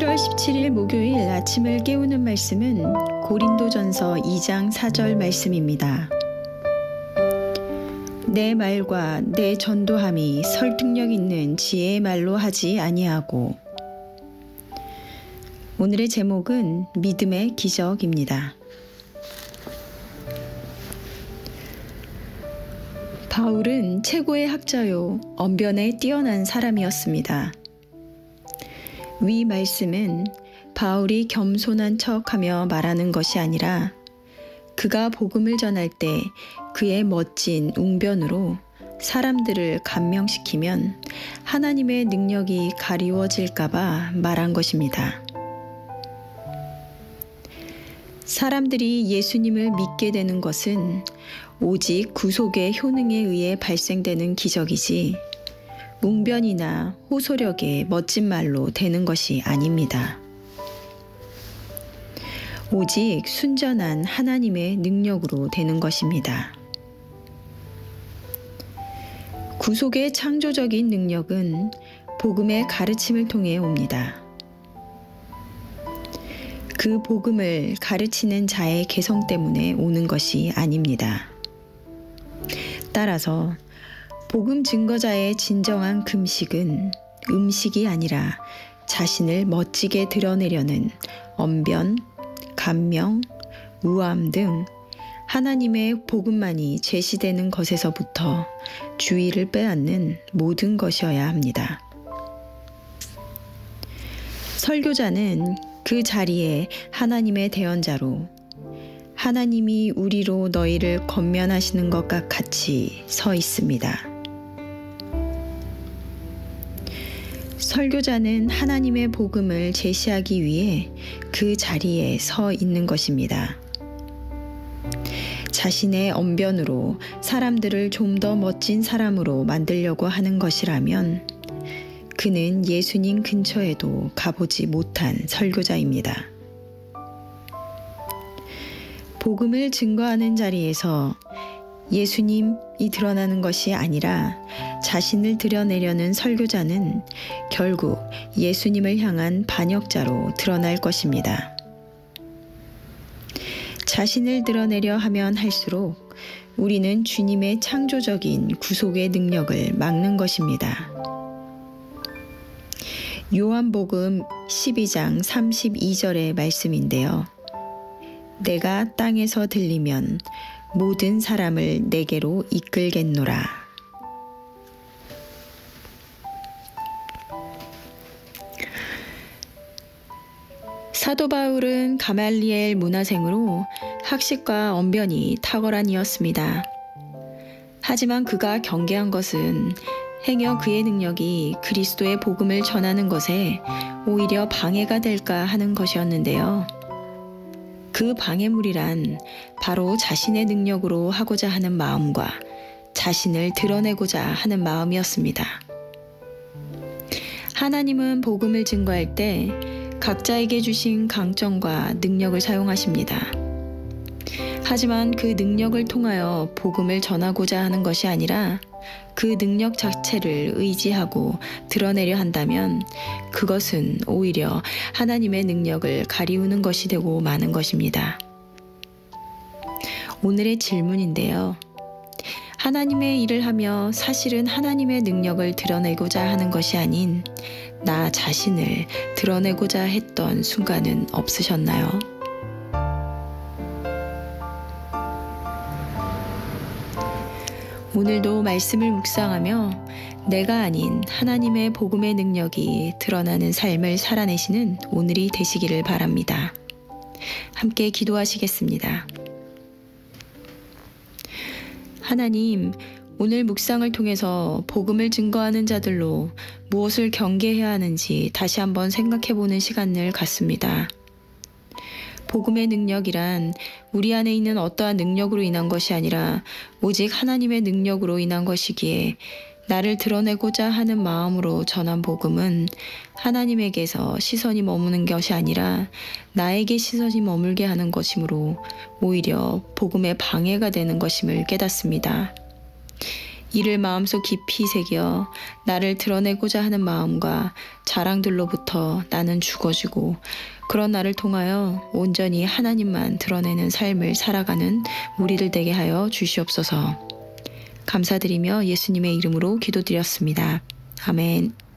7월 17일 목요일 아침을 깨우는 말씀은 고린도전서 2장 4절 말씀입니다. 내 말과 내 전도함이 설득력 있는 지혜의 말로 하지 아니하고. 오늘의 제목은 믿음의 기적입니다. 바울은 최고의 학자요 언변에 뛰어난 사람이었습니다. 위 말씀은 바울이 겸손한 척하며 말하는 것이 아니라 그가 복음을 전할 때 그의 멋진 웅변으로 사람들을 감명시키면 하나님의 능력이 가리워질까봐 말한 것입니다. 사람들이 예수님을 믿게 되는 것은 오직 구속의 효능에 의해 발생되는 기적이지 웅변이나 호소력의 멋진 말로 되는 것이 아닙니다. 오직 순전한 하나님의 능력으로 되는 것입니다. 구속의 창조적인 능력은 복음의 가르침을 통해 옵니다. 그 복음을 가르치는 자의 개성 때문에 오는 것이 아닙니다. 따라서 복음 증거자의 진정한 금식은 음식이 아니라 자신을 멋지게 드러내려는 언변, 감명, 우암 등 하나님의 복음만이 제시되는 것에서부터 주의를 빼앗는 모든 것이어야 합니다. 설교자는 그 자리에 하나님의 대언자로 하나님이 우리로 너희를 권면하시는 것과 같이 서 있습니다. 설교자는 하나님의 복음을 제시하기 위해 그 자리에 서 있는 것입니다. 자신의 언변으로 사람들을 좀 더 멋진 사람으로 만들려고 하는 것이라면 그는 예수님 근처에도 가보지 못한 설교자입니다. 복음을 증거하는 자리에서 예수님이 드러나는 것이 아니라 자신을 드러내려는 설교자는 결국 예수님을 향한 반역자로 드러날 것입니다. 자신을 드러내려 하면 할수록 우리는 주님의 창조적인 구속의 능력을 막는 것입니다. 요한복음 12장 32절의 말씀인데요. 내가 땅에서 들리면 모든 사람을 내게로 이끌겠노라. 사도 바울은 가말리엘 문화생으로 학식과 언변이 탁월한 이였습니다. 하지만 그가 경계한 것은 행여 그의 능력이 그리스도의 복음을 전하는 것에 오히려 방해가 될까 하는 것이었는데요. 그 방해물이란 바로 자신의 능력으로 하고자 하는 마음과 자신을 드러내고자 하는 마음이었습니다. 하나님은 복음을 증거할 때 각자에게 주신 강점과 능력을 사용하십니다. 하지만 그 능력을 통하여 복음을 전하고자 하는 것이 아니라 그 능력 자체를 의지하고 드러내려 한다면 그것은 오히려 하나님의 능력을 가리우는 것이 되고 마는 것입니다. 오늘의 질문인데요. 하나님의 일을 하며 사실은 하나님의 능력을 드러내고자 하는 것이 아닌 나 자신을 드러내고자 했던 순간은 없으셨나요? 오늘도 말씀을 묵상하며 내가 아닌 하나님의 복음의 능력이 드러나는 삶을 살아내시는 오늘이 되시기를 바랍니다. 함께 기도하시겠습니다. 하나님, 오늘 묵상을 통해서 복음을 증거하는 자들로 무엇을 경계해야 하는지 다시 한번 생각해보는 시간을 갖습니다. 복음의 능력이란 우리 안에 있는 어떠한 능력으로 인한 것이 아니라 오직 하나님의 능력으로 인한 것이기에 나를 드러내고자 하는 마음으로 전한 복음은 하나님에게서 시선이 머무는 것이 아니라 나에게 시선이 머물게 하는 것이므로 오히려 복음의 방해가 되는 것임을 깨닫습니다. 이를 마음속 깊이 새겨 나를 드러내고자 하는 마음과 자랑들로부터 나는 죽어지고 그런 나를 통하여 온전히 하나님만 드러내는 삶을 살아가는 우리들 되게 하여 주시옵소서. 감사드리며 예수님의 이름으로 기도드렸습니다. 아멘.